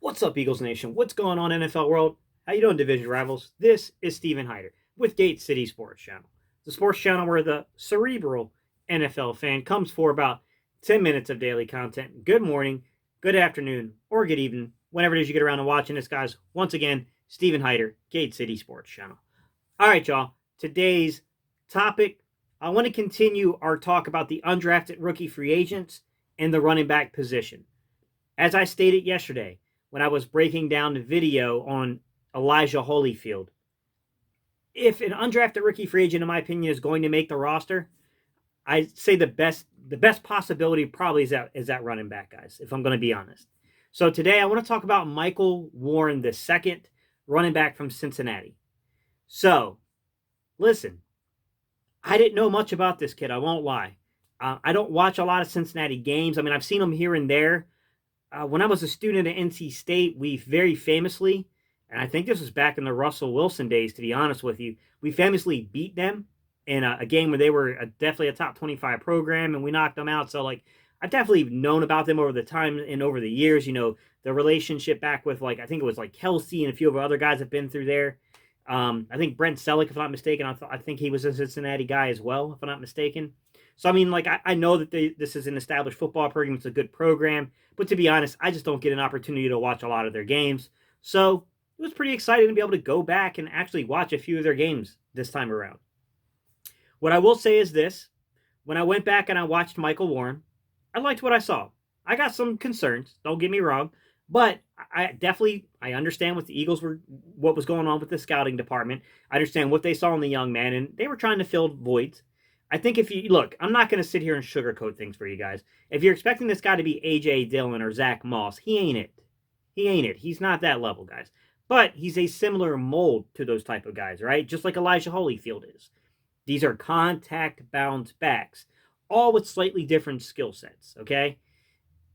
What's up, Eagles Nation? What's going on, NFL world? How you doing, division rivals? This is Steven Hyder with Gate City Sports Channel, the sports channel where the cerebral NFL fan comes for about 10 minutes of daily content. Good morning, good afternoon, or good evening, whenever it is you get around to watching this, guys. Once again, Steven Hyder, Gate City Sports Channel. All right, y'all. Today's topic, I want to continue our talk about the undrafted rookie free agents and the running back position. As I stated yesterday, when I was breaking down the video on Elijah Holyfield, if an undrafted rookie free agent, in my opinion, is going to make the roster, I'd say the best possibility probably is that running back, guys, if I'm going to be honest. So today I want to talk about Michael Warren II, running back from Cincinnati. So, listen, I didn't know much about this kid, I won't lie. I don't watch a lot of Cincinnati games. I mean, I've seen them here and there. When I was a student at NC State, we very famously, and I think this was back in the Russell Wilson days, to be honest with you, we famously beat them in a game where they were definitely a top 25 program, and we knocked them out. So, like, I've definitely known about them over the time and over the years. You know, the relationship back with, like, I think it was like Kelsey and a few of our other guys have been through there. I think Brent Selleck, if I'm not mistaken, I think he was a Cincinnati guy as well, if I'm not mistaken. So, I mean, like, I know that this is an established football program. It's a good program. But to be honest, I just don't get an opportunity to watch a lot of their games. So, it was pretty exciting to be able to go back and actually watch a few of their games this time around. What I will say is this. When I went back and I watched Michael Warren, I liked what I saw. I got some concerns, don't get me wrong. But I understand what was going on with the scouting department. I understand what they saw in the young man, and they were trying to fill voids. I think if you look, I'm not going to sit here and sugarcoat things for you guys. If you're expecting this guy to be A.J. Dillon or Zach Moss, he ain't it. He ain't it. He's not that level, guys. But he's a similar mold to those type of guys, right? Just like Elijah Holyfield is. These are contact bounce backs, all with slightly different skill sets, okay?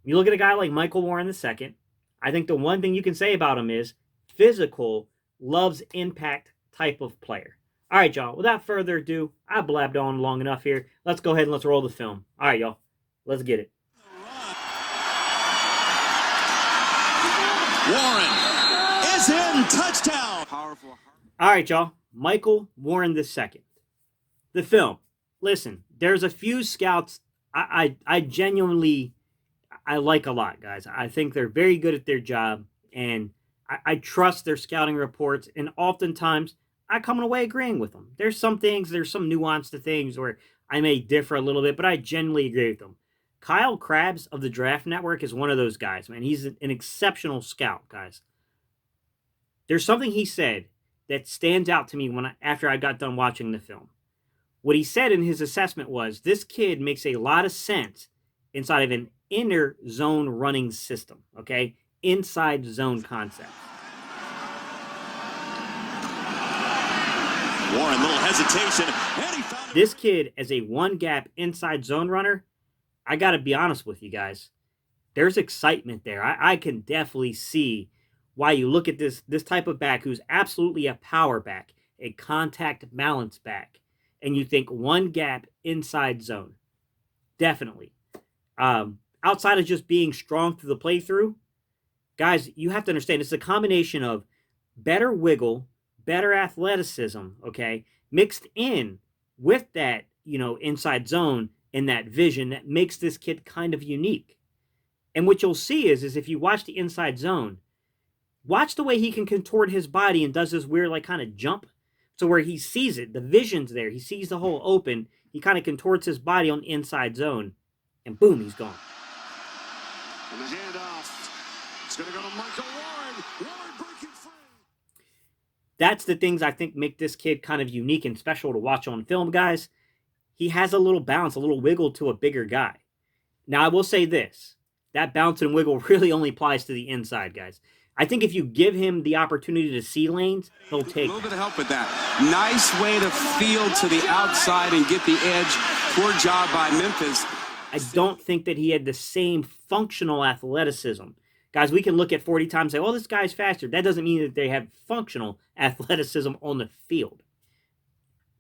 You look at a guy like Michael Warren II, I think the one thing you can say about him is physical, loves impact type of player. All right, y'all. Without further ado, I blabbed on long enough here. Let's go ahead and let's roll the film. All right, y'all. Let's get it. Warren is in. Touchdown. Powerful. All right, y'all. Michael Warren II. The film. Listen, there's a few scouts I genuinely like a lot, guys. I think they're very good at their job, and I trust their scouting reports, and oftentimes I come away agreeing with them. There's some nuance to things where I may differ a little bit, but I genuinely agree with them. Kyle Krabs of the Draft Network is one of those guys, man. He's an exceptional scout, guys. There's something he said that stands out to me after I got done watching the film. What he said in his assessment was, this kid makes a lot of sense inside of an inner zone running system, okay? Inside zone concept. Warren, little hesitation. This kid, as a one-gap inside zone runner, I got to be honest with you guys. There's excitement there. I can definitely see why you look at this type of back who's absolutely a power back, a contact balance back, and you think one gap inside zone. Definitely. Outside of just being strong through the playthrough, guys, you have to understand it's a combination of better wiggle, better athleticism, okay, mixed in with that, inside zone and that vision that makes this kid kind of unique. And what you'll see is if you watch the inside zone, watch the way he can contort his body and does this weird, like, kind of jump. So where he sees it, the vision's there. He sees the hole open. He kind of contorts his body on the inside zone. And boom, he's gone. And the handoff. It's going to go to Michael Warren. Warren breaking free. That's the things I think make this kid kind of unique and special to watch on film, guys. He has a little bounce, a little wiggle to a bigger guy. Now, I will say this. That bounce and wiggle really only applies to the inside, guys. I think if you give him the opportunity to see lanes, he'll take a little bit of help with that. Nice way to field to the outside and get the edge. Poor job by Memphis. I don't think that he had the same functional athleticism. Guys, we can look at 40 times and say, oh, this guy's faster. That doesn't mean that they have functional athleticism on the field.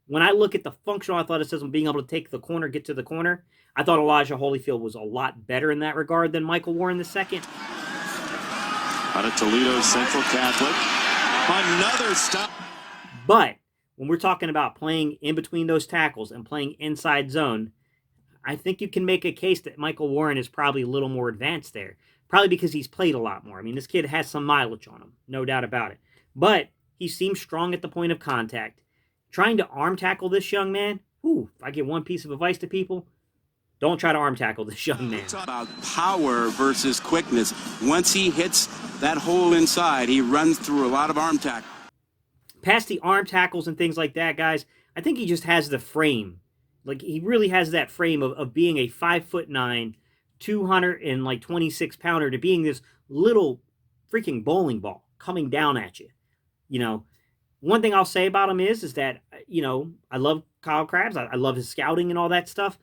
When I look at the functional athleticism, being able to take the corner, get to the corner, I thought Elijah Holyfield was a lot better in that regard than Michael Warren II. Out of Toledo Central Catholic. Another stop. But when we're talking about playing in between those tackles and playing inside zone, I think you can make a case that Michael Warren is probably a little more advanced there. Probably because he's played a lot more. I mean, this kid has some mileage on him, no doubt about it. But he seems strong at the point of contact. Trying to arm tackle this young man, if I give one piece of advice to people, don't try to arm tackle this young man. It's about power versus quickness. Once he hits that hole inside, he runs through a lot of arm tackle. Past the arm tackles and things like that, guys, I think he just has the frame. Like, he really has that frame of being a 5'9", 226 pounder to being this little freaking bowling ball coming down at you. You know, one thing I'll say about him is that, I love Kyle Krabs. I love his scouting and all that stuff.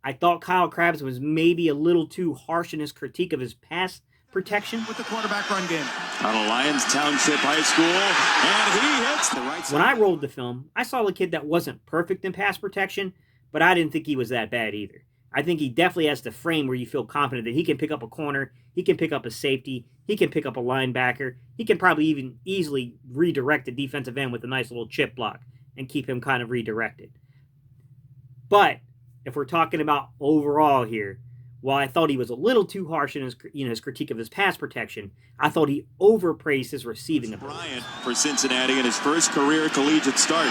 I thought Kyle Krabs was maybe a little too harsh in his critique of his pass protection. With the quarterback run game. Out of Lyons Township High School, and he hits the right side. When I rolled the film, I saw a kid that wasn't perfect in pass protection, but I didn't think he was that bad either. I think he definitely has the frame where you feel confident that he can pick up a corner, he can pick up a safety, he can pick up a linebacker, he can probably even easily redirect the defensive end with a nice little chip block and keep him kind of redirected. But if we're talking about overall here, while I thought he was a little too harsh in his critique of his pass protection, I thought he overpraised his receiving ability. Bryant for Cincinnati in his first career collegiate start.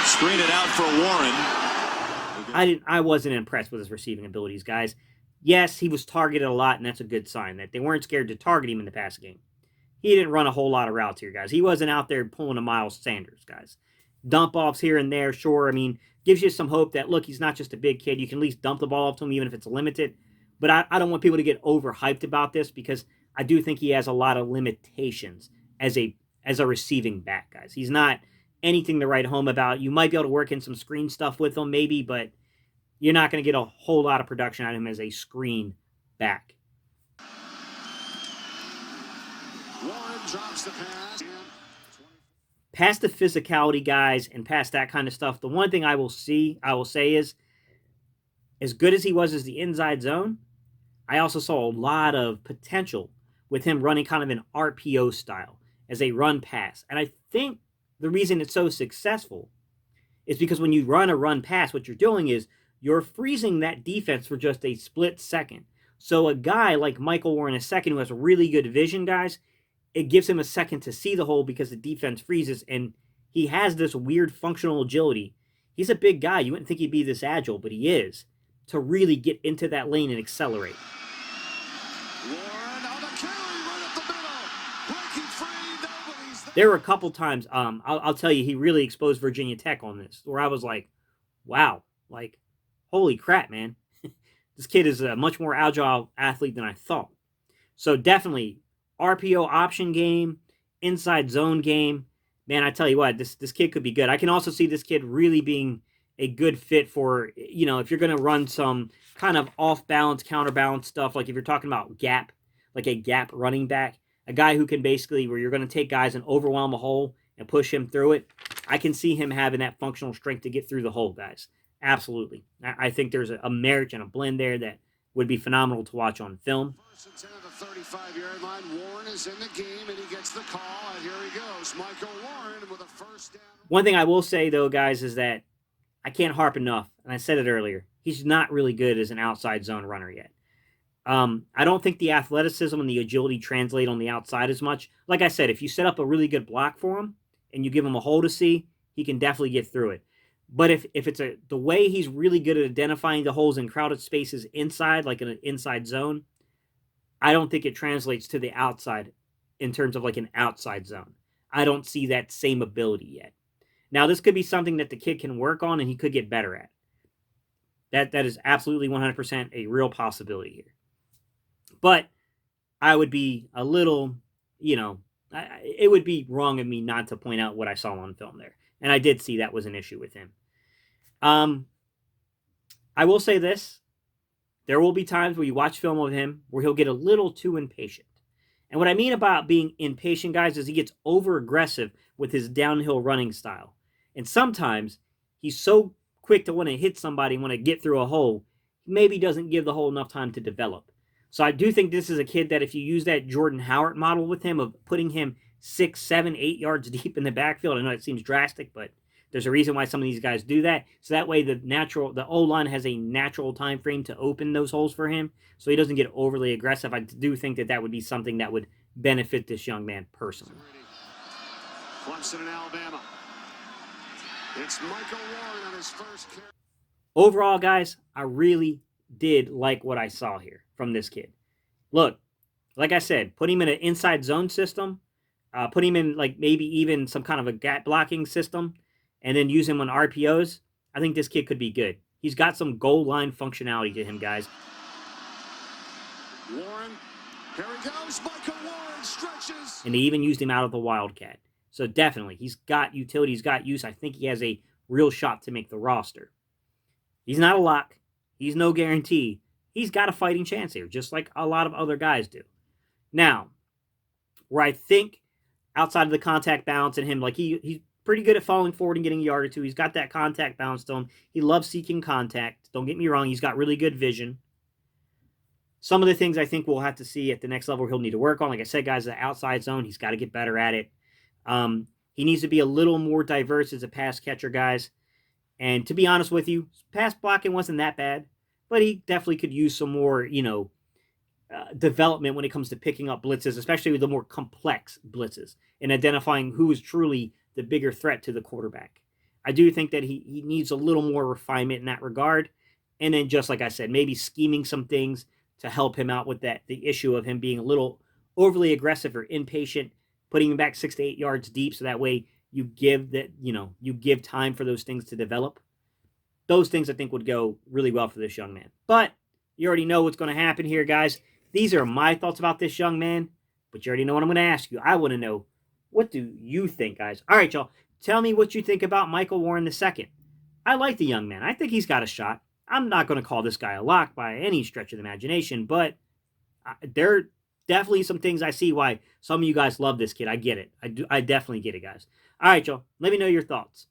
Screen it out for Warren. I wasn't impressed with his receiving abilities, guys. Yes, he was targeted a lot, and that's a good sign that they weren't scared to target him in the pass game. He didn't run a whole lot of routes here, guys. He wasn't out there pulling a Miles Sanders, guys. Dump offs here and there, sure. I mean, gives you some hope that, look, he's not just a big kid. You can at least dump the ball off to him, even if it's limited. But I don't want people to get overhyped about this because I do think he has a lot of limitations as a receiving back, guys. He's not anything to write home about. You might be able to work in some screen stuff with him, maybe, but you're not going to get a whole lot of production out of him as a screen back. Warren drops the pass. Past the physicality, guys, and past that kind of stuff, the one thing I will say is, as good as he was as the inside zone, I also saw a lot of potential with him running kind of an RPO style as a run pass. And I think the reason it's so successful is because when you run a run pass, what you're doing is you're freezing that defense for just a split second. So a guy like Michael Warren II, who has really good vision, guys, it gives him a second to see the hole because the defense freezes, and he has this weird functional agility. He's a big guy. You wouldn't think he'd be this agile, but he is, to really get into that lane and accelerate. Warren on the carry right up the middle. Breaking free. Nobody's there. There were a couple times, I'll tell you, he really exposed Virginia Tech on this, where I was like, wow, like, holy crap, man. This kid is a much more agile athlete than I thought. So definitely, RPO option game, inside zone game. Man, I tell you what, this kid could be good. I can also see this kid really being a good fit for, if you're going to run some kind of off-balance, counterbalance stuff, like if you're talking about gap, like a gap running back, a guy who can basically, where you're going to take guys and overwhelm a hole and push him through it. I can see him having that functional strength to get through the hole, guys. Absolutely. I think there's a marriage and a blend there that would be phenomenal to watch on film. First and 10 at the 35-yard line. Warren is in the game, and he gets the call. And here he goes. Michael Warren with a first down. One thing I will say, though, guys, is that I can't harp enough, and I said it earlier, he's not really good as an outside zone runner yet. I don't think the athleticism and the agility translate on the outside as much. Like I said, if you set up a really good block for him and you give him a hole to see, he can definitely get through it. But if it's the way he's really good at identifying the holes in crowded spaces inside, like in an inside zone, I don't think it translates to the outside in terms of like an outside zone. I don't see that same ability yet. Now, this could be something that the kid can work on and he could get better at. That is absolutely 100% a real possibility here. But I would be a little, it would be wrong of me not to point out what I saw on film there. And I did see that was an issue with him. I will say this. There will be times where you watch film of him where he'll get a little too impatient. And what I mean about being impatient, guys, is he gets over-aggressive with his downhill running style. And sometimes he's so quick to want to hit somebody and want to get through a hole, he maybe doesn't give the hole enough time to develop. So I do think this is a kid that if you use that Jordan Howard model with him of putting him 6, 7, 8 yards deep in the backfield, I know it seems drastic, but there's a reason why some of these guys do that. So that way the O-line has a natural time frame to open those holes for him so he doesn't get overly aggressive. I do think that would be something that would benefit this young man personally. Clemson and Alabama. It's Michael Warren on his first carry. Overall, guys, I really did like what I saw here from this kid. Look, like I said, put him in an inside zone system, put him in like maybe even some kind of a gap blocking system, and then use him on RPOs. I think this kid could be good. He's got some goal line functionality to him, guys. Warren, here he goes. Michael Warren stretches. And they even used him out of the Wildcat. So definitely, he's got utility, he's got use. I think he has a real shot to make the roster. He's not a lock. He's no guarantee. He's got a fighting chance here, just like a lot of other guys do. Now, where I think outside of the contact balance in him, like he's pretty good at falling forward and getting a yard or two. He's got that contact balance to him. He loves seeking contact. Don't get me wrong. He's got really good vision. Some of the things I think we'll have to see at the next level he'll need to work on. Like I said, guys, the outside zone, he's got to get better at it. He needs to be a little more diverse as a pass catcher, guys. And to be honest with you, pass blocking wasn't that bad, but he definitely could use some more, development when it comes to picking up blitzes, especially with the more complex blitzes and identifying who is truly the bigger threat to the quarterback. I do think that he needs a little more refinement in that regard. And then just like I said, maybe scheming some things to help him out with the issue of him being a little overly aggressive or impatient, putting him back 6 to 8 yards deep. So that way you give time for those things to develop. Those things I think would go really well for this young man. But you already know what's going to happen here, guys. These are my thoughts about this young man, but you already know what I'm going to ask you. I want to know, what do you think, guys? All right, y'all. Tell me what you think about Michael Warren II. I like the young man. I think he's got a shot. I'm not going to call this guy a lock by any stretch of the imagination, but there are definitely some things I see why some of you guys love this kid. I get it. I definitely get it, guys. All right, y'all. Let me know your thoughts.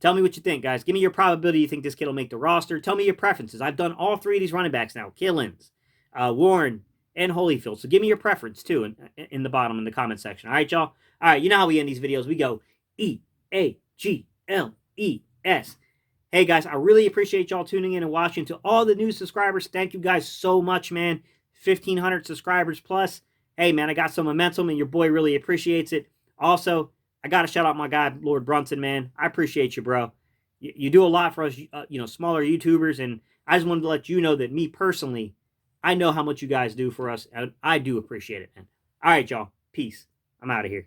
Tell me what you think, guys. Give me your probability you think this kid will make the roster. Tell me your preferences. I've done all three of these running backs now. Killins, Warren, and Holyfield. So give me your preference, too, in the bottom in the comment section. All right, y'all? All right, you know how we end these videos. We go E-A-G-L-E-S. Hey, guys, I really appreciate y'all tuning in and watching. To all the new subscribers, thank you guys so much, man. 1,500 subscribers plus. Hey, man, I got some momentum, and your boy really appreciates it. Also, I got to shout out my guy, Lord Brunson, man. I appreciate you, bro. You do a lot for us, smaller YouTubers, and I just wanted to let you know that me personally, I know how much you guys do for us, and I do appreciate it, man. All right, y'all. Peace. I'm out of here.